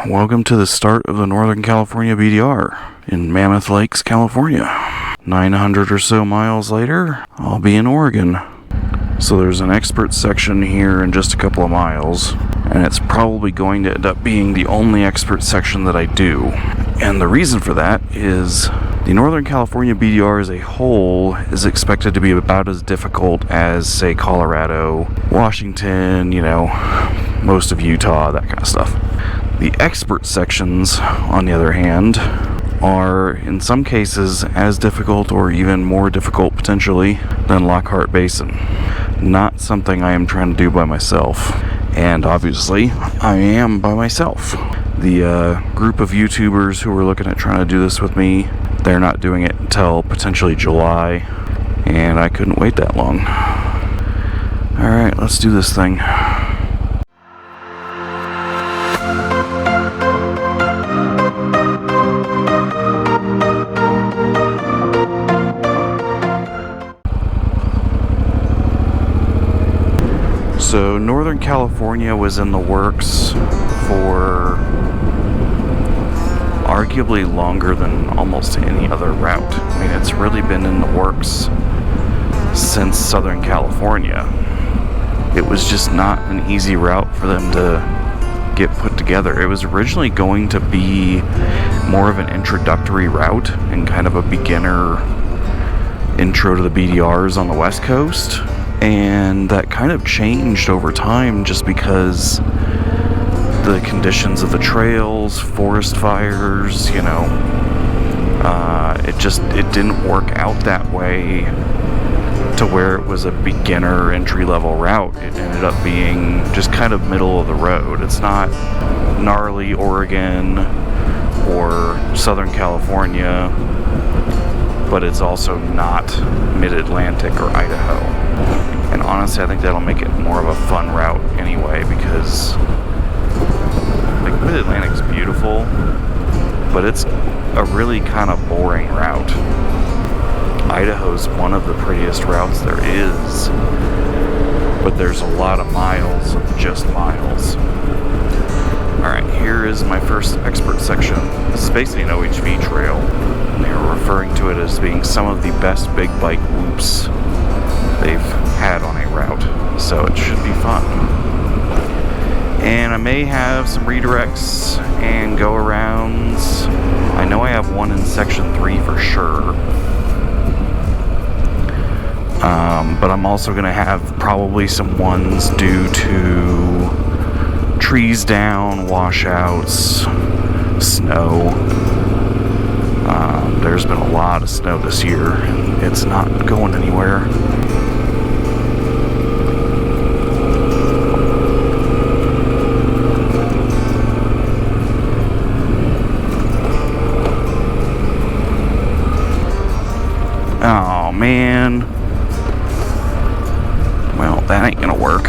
welcome to the start of the Northern California BDR in Mammoth Lakes, California. 900 or so miles later, I'll be in Oregon. So there's an expert section here in just a couple of miles, and it's probably going to end up being the only expert section that I do. And the reason for that is the Northern California BDR as a whole is expected to be about as difficult as, say, Colorado, Washington, most of Utah, that kind of stuff. The expert sections, on the other hand, are in some cases as difficult or even more difficult potentially than Lockhart Basin. Not something I am trying to do by myself. And obviously, I am by myself. The group of YouTubers who are looking at trying to do this with me, they're not doing it until potentially July, and I couldn't wait that long. Alright, let's do this thing. So Northern California was in the works for arguably longer than almost any other route. I mean, it's really been in the works since Southern California. It was just not an easy route for them to get put together. It was originally going to be more of an introductory route and kind of a beginner intro to the BDRs on the West Coast. And that kind of changed over time just because the conditions of the trails, forest fires, it didn't work out that way to where it was a beginner entry-level route. It ended up being just kind of middle of the road. It's not gnarly Oregon or Southern California, but it's also not mid-Atlantic or Idaho. And honestly, I think that'll make it more of a fun route anyway, because Mid-Atlantic's beautiful, but it's a really kind of boring route. Idaho's one of the prettiest routes there is, but there's a lot of miles of just miles. Alright, here is my first expert section. This is basically an OHV trail, and they were referring to it as being some of the best big bike loops they've had on a route, so it should be fun. And I may have some redirects and go arounds. I know I have one in section 3 for sure, but I'm also going to have probably some ones due to trees down, washouts, snow. There's been a lot of snow this year, and it's not going anywhere. Oh, man. Well, that ain't gonna work.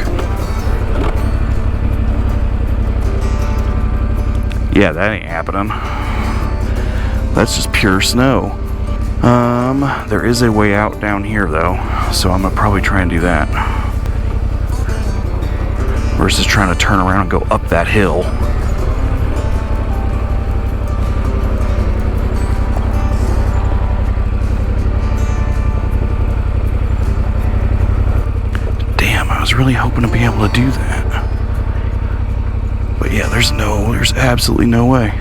Yeah, that ain't happening. That's just pure snow. There is a way out down here, though, so I'm gonna probably try and do that. Versus trying to turn around and go up that hill. I was really hoping to be able to do that. But yeah, there's absolutely no way.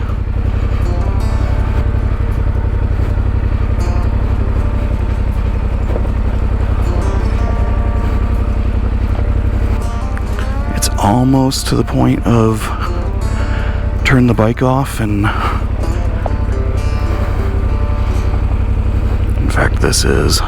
It's almost to the point of turn the bike off, and in fact this is.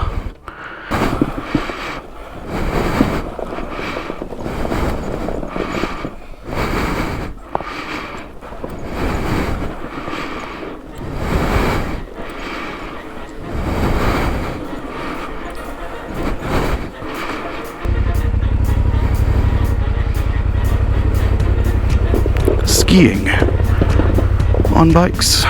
Skiing on bikes.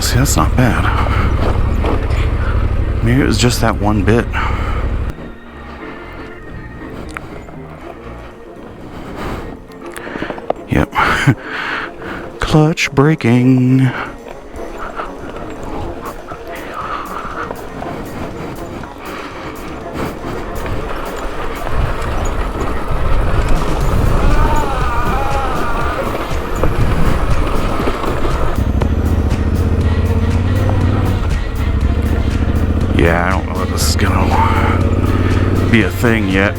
See, that's not bad. Maybe it was just that one bit. Yep. Clutch braking. Yeah, I don't know if this is gonna be a thing yet.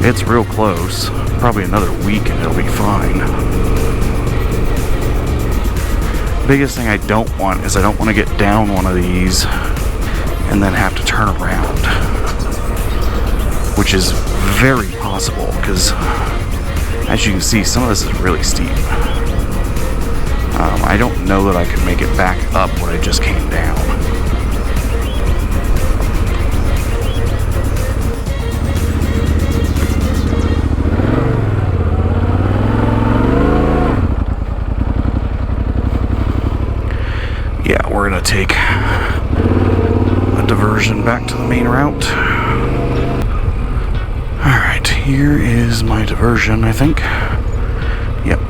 It's real close. Probably another week and it'll be fine. Biggest thing I don't want is I don't want to get down one of these and then have to turn around. Which is very possible because, as you can see, some of this is really steep. I don't know that I can make it back up what I just came down. Yeah, we're gonna take a diversion back to the main route. Alright, here is my diversion, I think. Yep.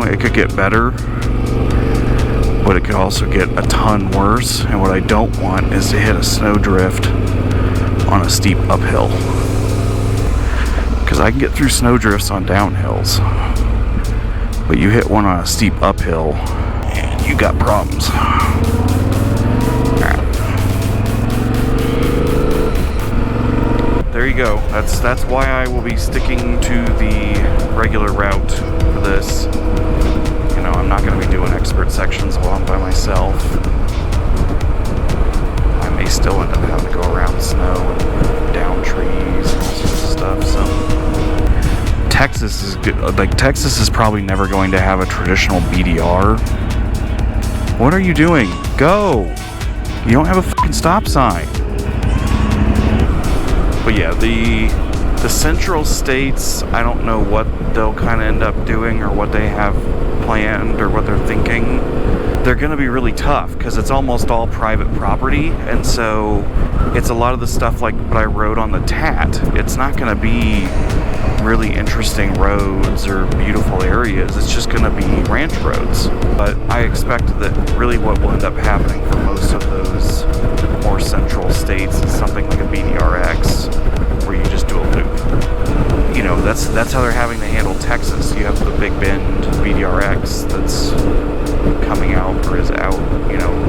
It could get better, but it could also get a ton worse, and what I don't want is to hit a snowdrift on a steep uphill, because I can get through snowdrifts on downhills, but you hit one on a steep uphill and you got problems. There you go. That's why I will be sticking to the regular route for this. I'm not going to be doing expert sections while I'm by myself. I may still end up having to go around snow and down trees and all sorts of stuff. So Texas is good. Like, Texas is probably never going to have a traditional BDR. What are you doing? Go! You don't have a fucking stop sign. But yeah, the central states, I don't know what they'll kind of end up doing or what they have planned or what they're thinking. They're going to be really tough because it's almost all private property, and so it's a lot of the stuff like what I rode on the Tat. It's not going to be really interesting roads or beautiful areas. It's just going to be ranch roads. But I expect that really what will end up happening for most of those more central states is something like a BDRX, where you just do a loop. That's how they're having to handle Texas. You have the Big Bend BDRX that's coming out or is out,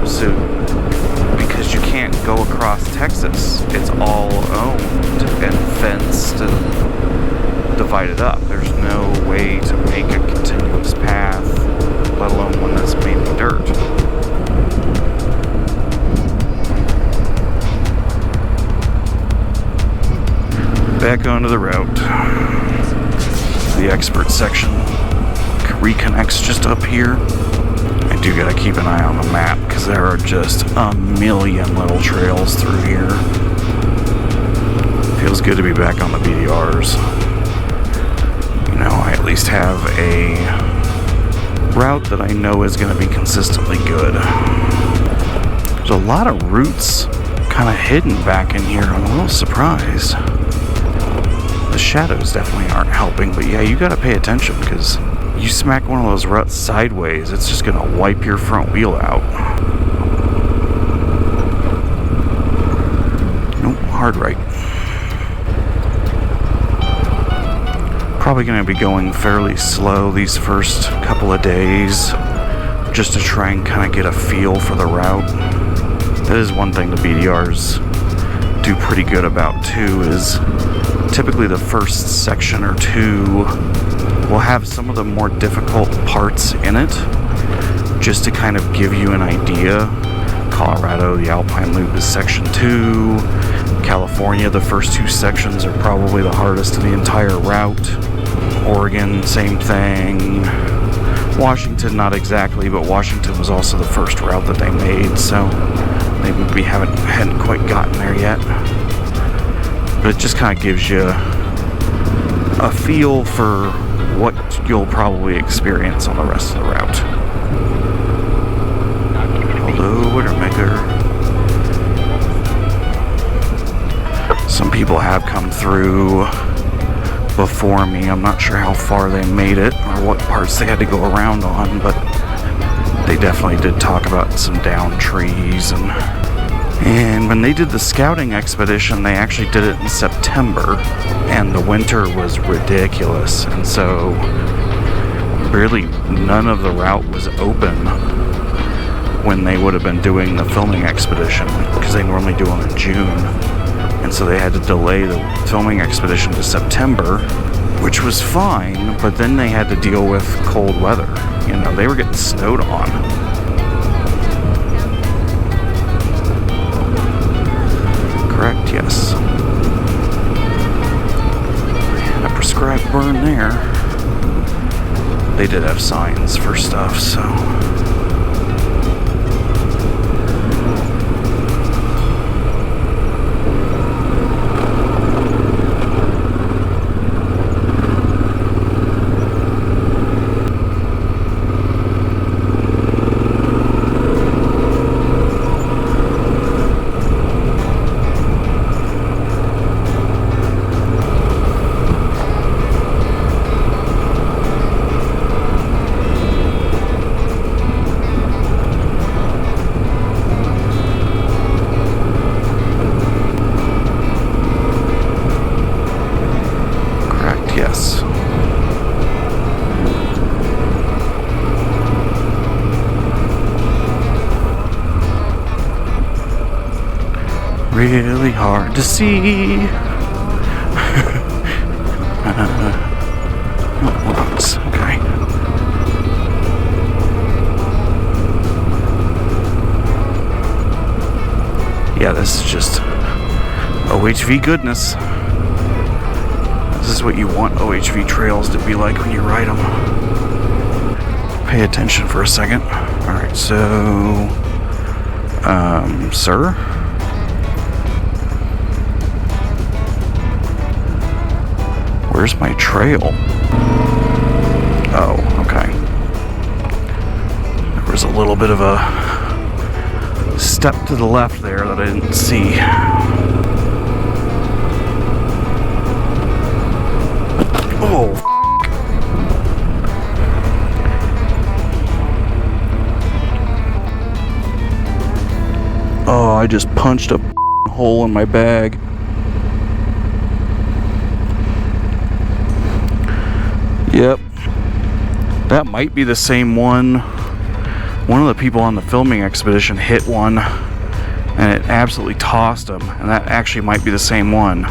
soon. Because you can't go across Texas. It's all owned and fenced and divided up. There's no way to make a continuous path, let alone one that's made of dirt. Back onto the route. The expert section reconnects just up here. I do gotta keep an eye on the map because there are just a million little trails through here. Feels good to be back on the BDRs. I at least have a route that I know is going to be consistently good. There's a lot of routes kind of hidden back in here. I'm a little surprised. The shadows definitely aren't helping, but yeah, you got to pay attention because you smack one of those ruts sideways, it's just going to wipe your front wheel out. Nope, hard right. Probably going to be going fairly slow these first couple of days just to try and kind of get a feel for the route. That is one thing the BDRs do pretty good about too, is typically the first section or two will have some of the more difficult parts in it just to kind of give you an idea. Colorado, the Alpine Loop is section 2. California, the first two sections are probably the hardest of the entire route. Oregon, same thing. Washington, not exactly, but Washington was also the first route that they made, so maybe we hadn't quite gotten there yet. But it just kind of gives you a feel for what you'll probably experience on the rest of the route. Hello, Widowmaker. Some people have come through before me. I'm not sure how far they made it or what parts they had to go around on, but they definitely did talk about some downed trees. And when they did the scouting expedition, they actually did it in September, and the winter was ridiculous, and so really none of the route was open when they would have been doing the filming expedition, because they normally do them in June. And so they had to delay the filming expedition to September, which was fine, but then they had to deal with cold weather. You know, they were getting snowed on. Correct, yes. And a prescribed burn there. They did have signs for stuff, so... really hard to see. Rocks, okay. Yeah, this is just OHV goodness. This is what you want OHV trails to be like when you ride them. Pay attention for a second. Alright, so... sir? Where's my trail? Oh, okay. There was a little bit of a step to the left there that I didn't see. Oh, oh, I just punched a hole in my bag. Yep, that might be the same one. One of the people on the filming expedition hit one and it absolutely tossed him, and that actually might be the same one.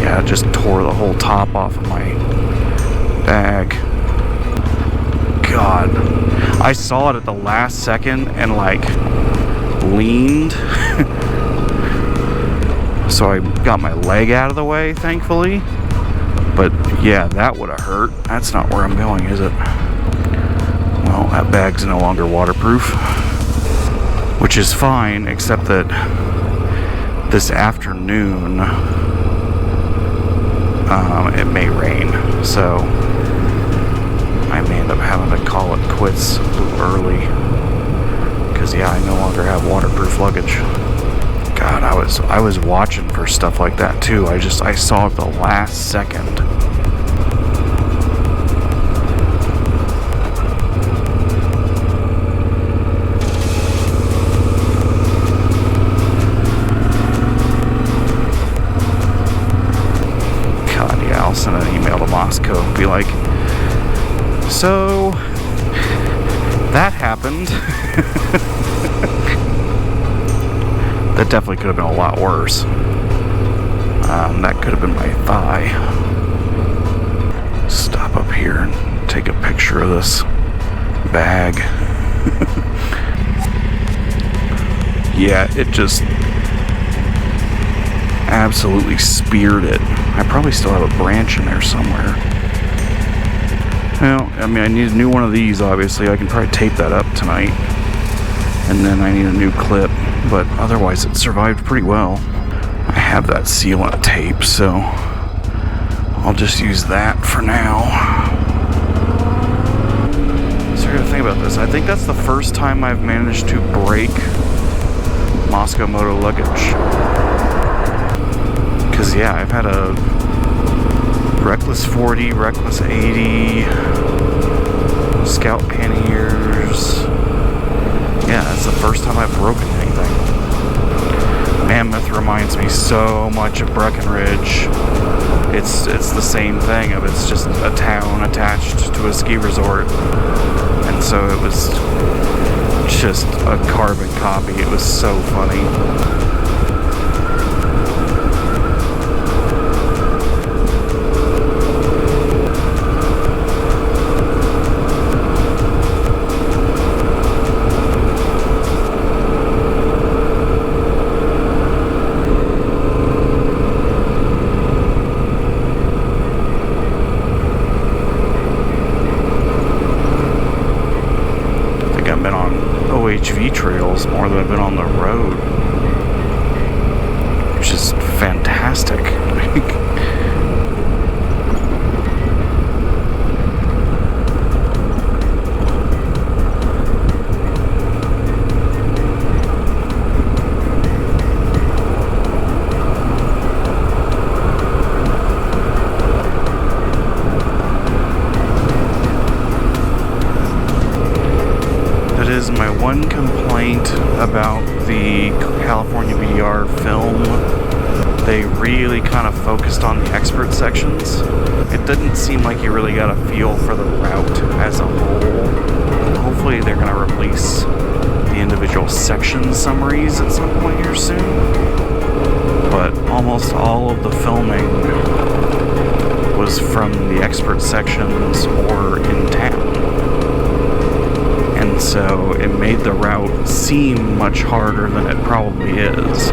Yeah, it just tore the whole top off of my bag. God, I saw it at the last second and like leaned. So I got my leg out of the way, thankfully. But yeah, that would have hurt. That's not where I'm going, is it? Well, that bag's no longer waterproof, which is fine, except that this afternoon it may rain, so I may end up having to call it quits a little early, because yeah, I no longer have waterproof luggage. God, I was watching for stuff like that too. I saw it the last second. God, yeah, I'll send an email to Moscow and be like, so that happened. That definitely could have been a lot worse. That could have been my thigh. Stop up here and take a picture of this bag. Yeah, it just absolutely speared it. I probably still have a branch in there somewhere. Well, I mean, I need a new one of these, obviously. I can probably tape that up tonight. And then I need a new clip. But otherwise, it survived pretty well. I have that sealant tape, so I'll just use that for now. So I gotta think about this. I think that's the first time I've managed to break Moscow Moto luggage. Because, yeah, I've had a Reckless 40, Reckless 80, Scout panniers. Yeah, that's the first time I've broken anything. Mammoth reminds me so much of Breckenridge. It's the same thing of it's just a town attached to a ski resort. And so it was just a carbon copy. It was so funny. OHV trails more than I've been on the road, which is fantastic. Is my one complaint about the California BDR film. They really kind of focused on the expert sections. It didn't seem like you really got a feel for the route as a whole. Hopefully they're going to release the individual section summaries at some point here soon. But almost all of the filming was from the expert sections or in town. And so it made the route seem much harder than it probably is.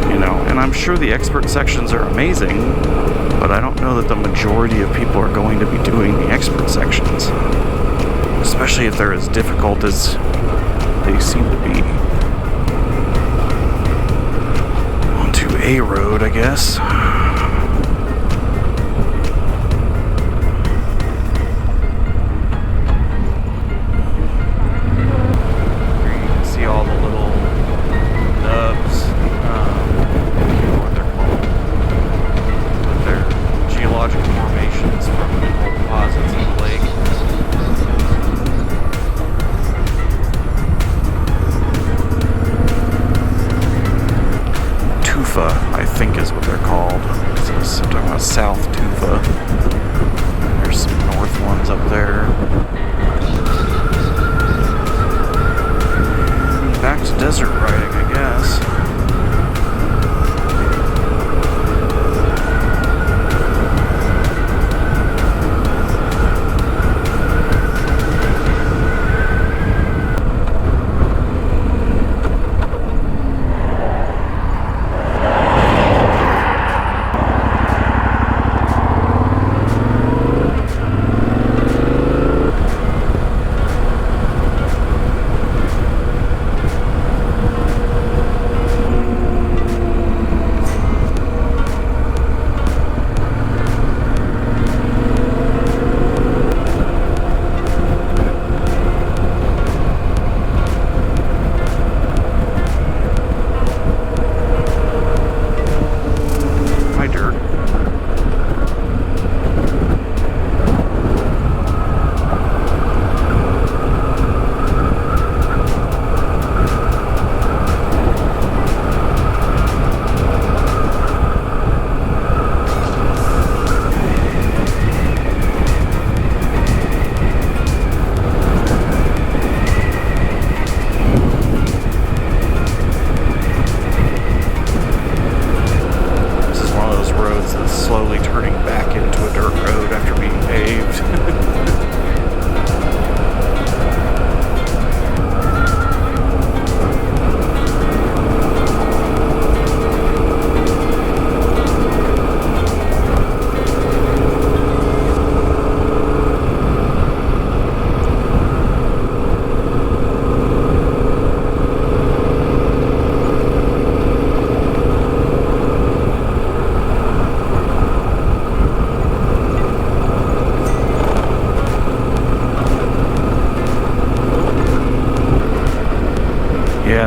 You know, and I'm sure the expert sections are amazing, but I don't know that the majority of people are going to be doing the expert sections. Especially if they're as difficult as they seem to be. Onto a road, I guess. I think is what they're called. So I'm talking about South Tufa. There's some north ones up there. Back to desert riding, I guess.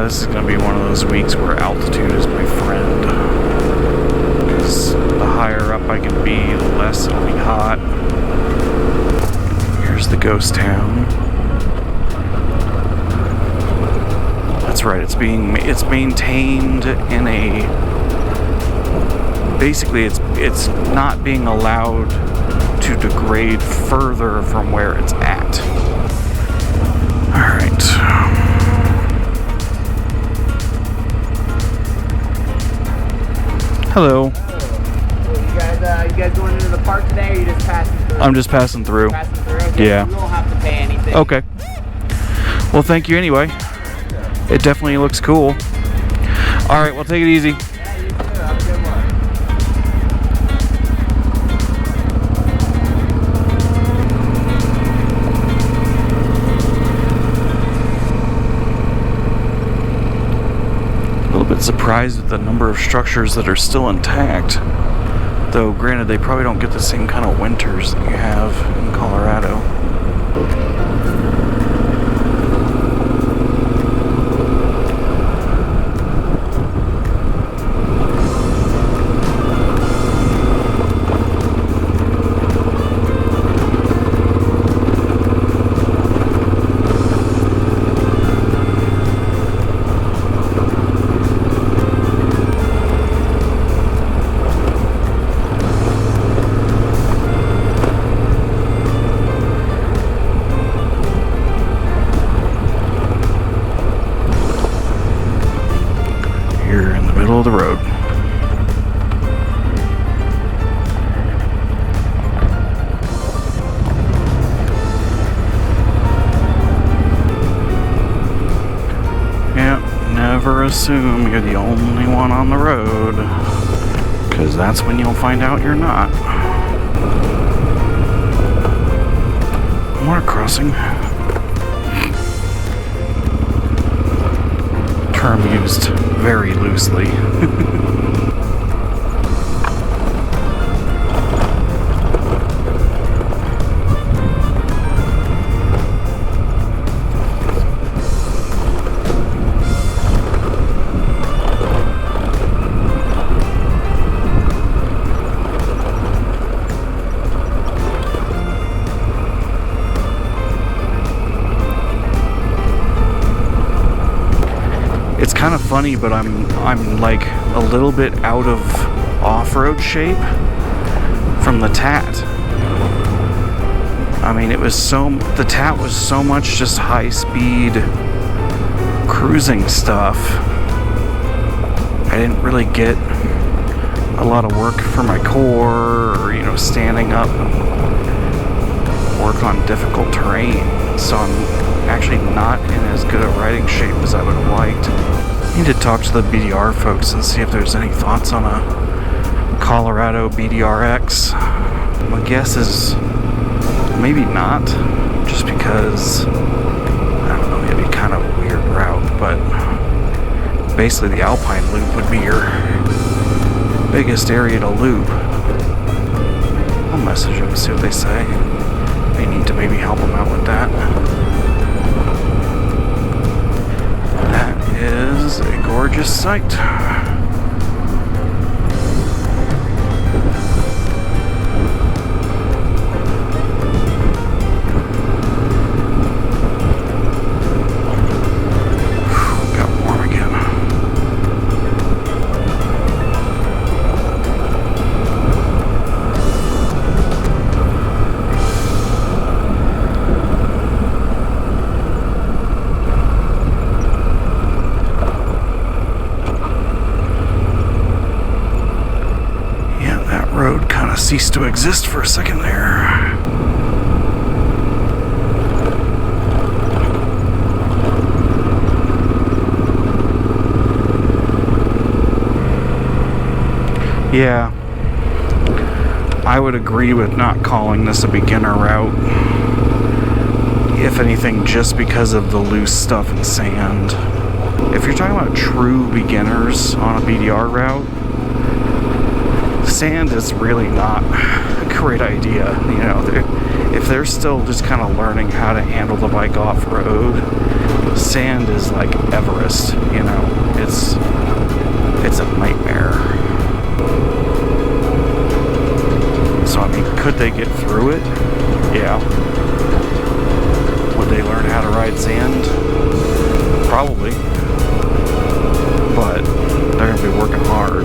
this is going to be one of those weeks where altitude is my friend. Because the higher up I can be, the less it'll be hot. Here's the ghost town. That's right, it's maintained in a... Basically, it's not being allowed to degrade further from where it's at. Alright. Hello. You guys going into the park today, or are you just passing through? I'm just passing through. Passing through? Okay. Yeah. You won't have to pay anything. Okay. Well, thank you anyway. It definitely looks cool. Alright, well, take it easy. Yeah, you too. Have a good one. A little bit surprised at the number of structures that are still intact. Though, granted, they probably don't get the same kind of winters that you have in Colorado. Middle of the road. Yeah, never assume you're the only one on the road, because that's when you'll find out you're not. Water crossing. Term used very loosely. It's kind of funny, but I'm like a little bit out of off-road shape from the Tat. I mean, the Tat was so much just high-speed cruising stuff. I didn't really get a lot of work for my core, or, you know, standing up and work on difficult terrain. So I'm actually not in as good a riding shape as I would have liked. I need to talk to the BDR folks and see if there's any thoughts on a Colorado BDRX. My guess is maybe not, just because, I don't know, it'd be kind of a weird route, but basically the Alpine Loop would be your biggest area to loop. I'll message them and see what they say. They need to maybe help them out with that. That is a gorgeous sight. Got warm again. Road kind of ceased to exist for a second there. Yeah, I would agree with not calling this a beginner route. If anything, just because of the loose stuff and sand. If you're talking about true beginners on a BDR route, sand is really not a great idea. You know, if they're still just kind of learning how to handle the bike off-road, sand is like Everest, you know. It's a nightmare. So I mean, could they get through it? Yeah. Would they learn how to ride sand? Probably. But they're going to be working hard.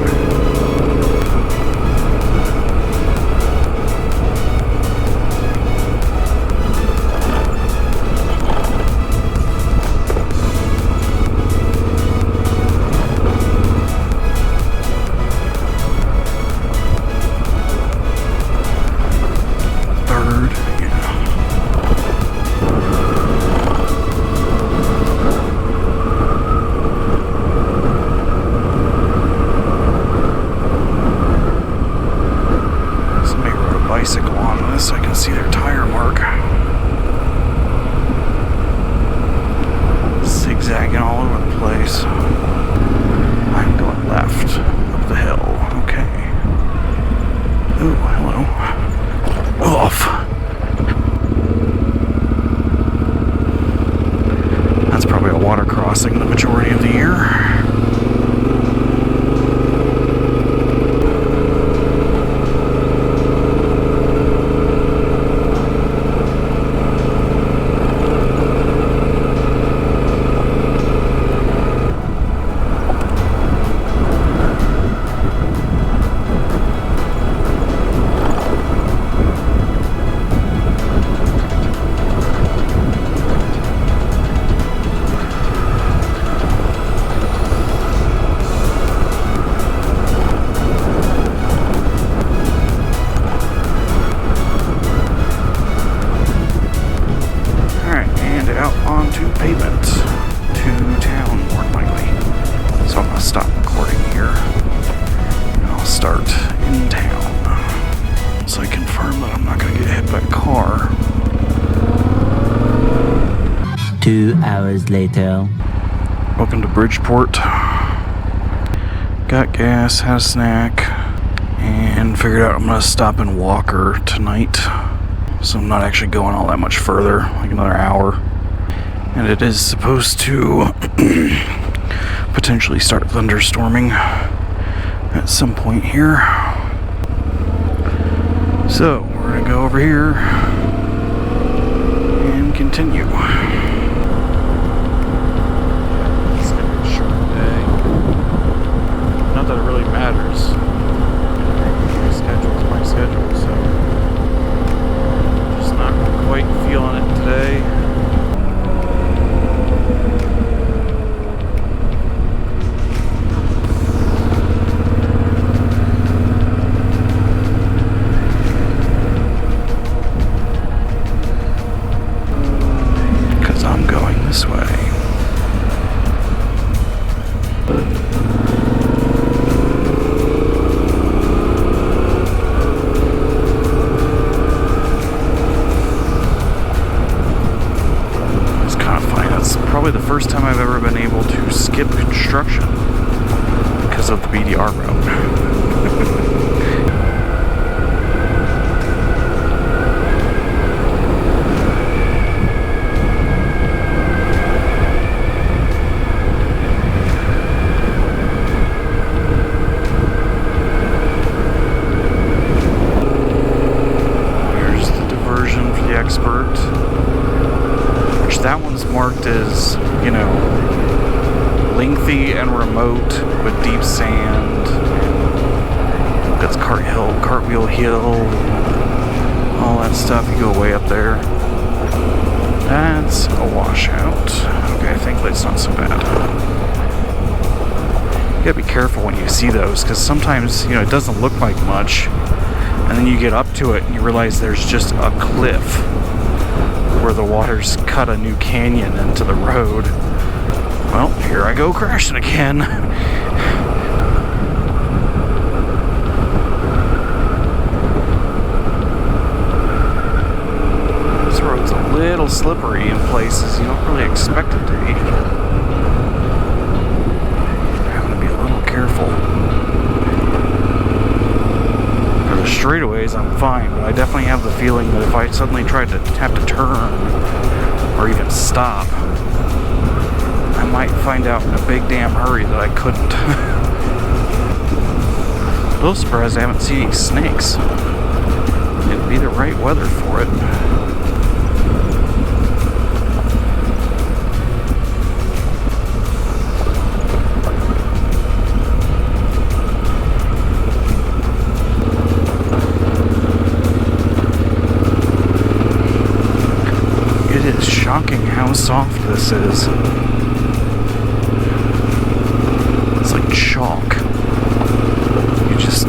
Bicycle on this, I can see their tire mark. Zigzagging all over the place. I'm going left up the hill. Okay. Ooh, hello. Off. That's probably a water crossing the majority of the year. Later. Welcome to Bridgeport. Got gas, had a snack, and figured out I'm going to stop in Walker tonight. So I'm not actually going all that much further, like another hour. And it is supposed to potentially start thunderstorming at some point here. So we're going to go over here and continue. That it really matters. My schedule's my schedule, so just not quite feeling it today. Because I'm going this way. Probably the first time I've ever been able to skip construction because of the BDR route. Here's the diversion for the expert. That one's marked as, you know, lengthy and remote with deep sand. That's Cartwheel Hill, all that stuff. You go way up there. That's a washout. Okay, I think that's not so bad. You gotta be careful when you see those, because sometimes, you know, it doesn't look like much, and then you get up to it and you realize there's just a cliff where the water's cut a new canyon into the road. Well, here I go crashing again. This road's a little slippery in places you don't really expect it to be. Having to be a little careful. For the straightaways, sideways, I'm fine, but I definitely have the feeling that if I suddenly tried to have to turn or even stop, I might find out in a big damn hurry that I couldn't. A little surprised I haven't seen any snakes. It'd be the right weather for it. It is shocking how soft this is. It's like chalk. You just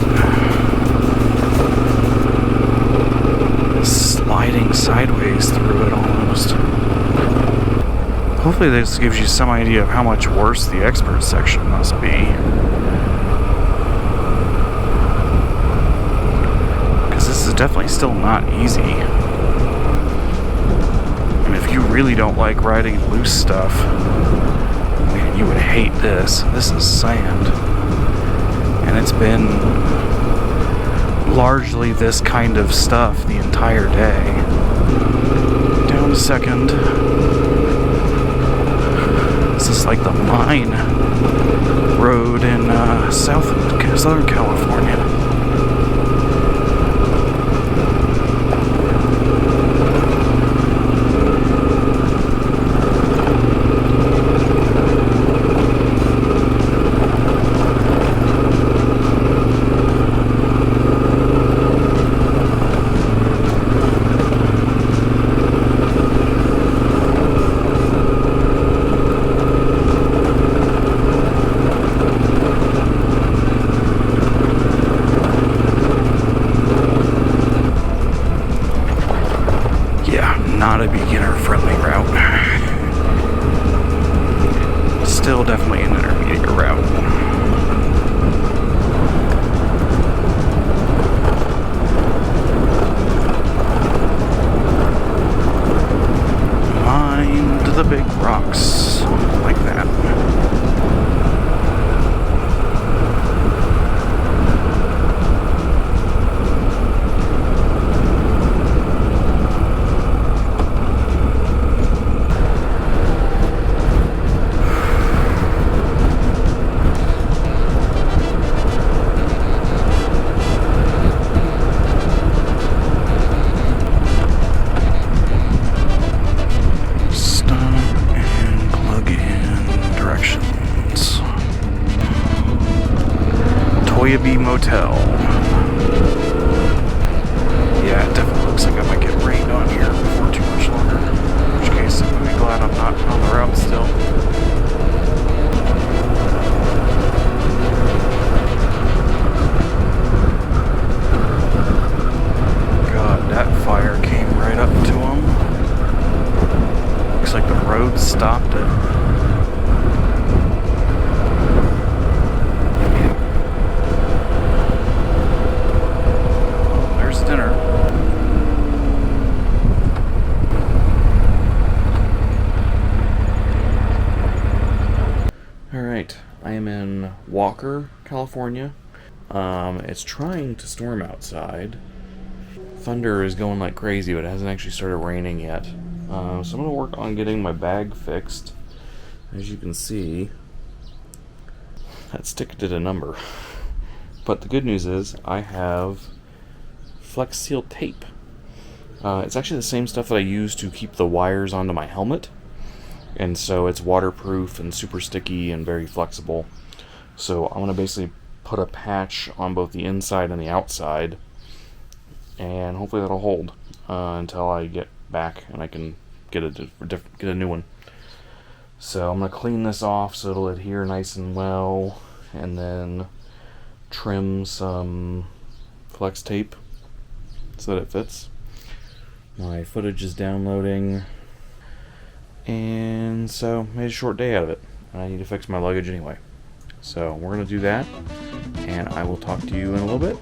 sliding sideways through it almost. Hopefully this gives you some idea of how much worse the expert section must be. Because this is definitely still not easy. And if you really don't like riding loose stuff, man, you would hate this. This is sand. And it's been largely this kind of stuff the entire day. Down a second. This is like the mine road in Southern California. Not a beginner-friendly route. Still definitely an intermediate route. Mind the big rocks, like that. Motel. Yeah, it definitely looks like I might get rained on here before too much longer. In which case, I'm really glad I'm not on the route still. God, that fire came right up to him. Looks like the road stopped it. I am in Walker, California. It's trying to storm outside. Thunder is going like crazy, but it hasn't actually started raining yet. So I'm going to work on getting my bag fixed. As you can see, that stick did a number. But the good news is I have Flex Seal tape. It's actually the same stuff that I use to keep the wires onto my helmet. And so it's waterproof and super sticky and very flexible. So I'm going to basically put a patch on both the inside and the outside. And hopefully that'll hold until I get back and I can get a new one. So I'm going to clean this off so it'll adhere nice and well. And then trim some flex tape so that it fits. My footage is downloading. And so, made a short day out of it. I need to fix my luggage anyway. So, we're going to do that, and I will talk to you in a little bit.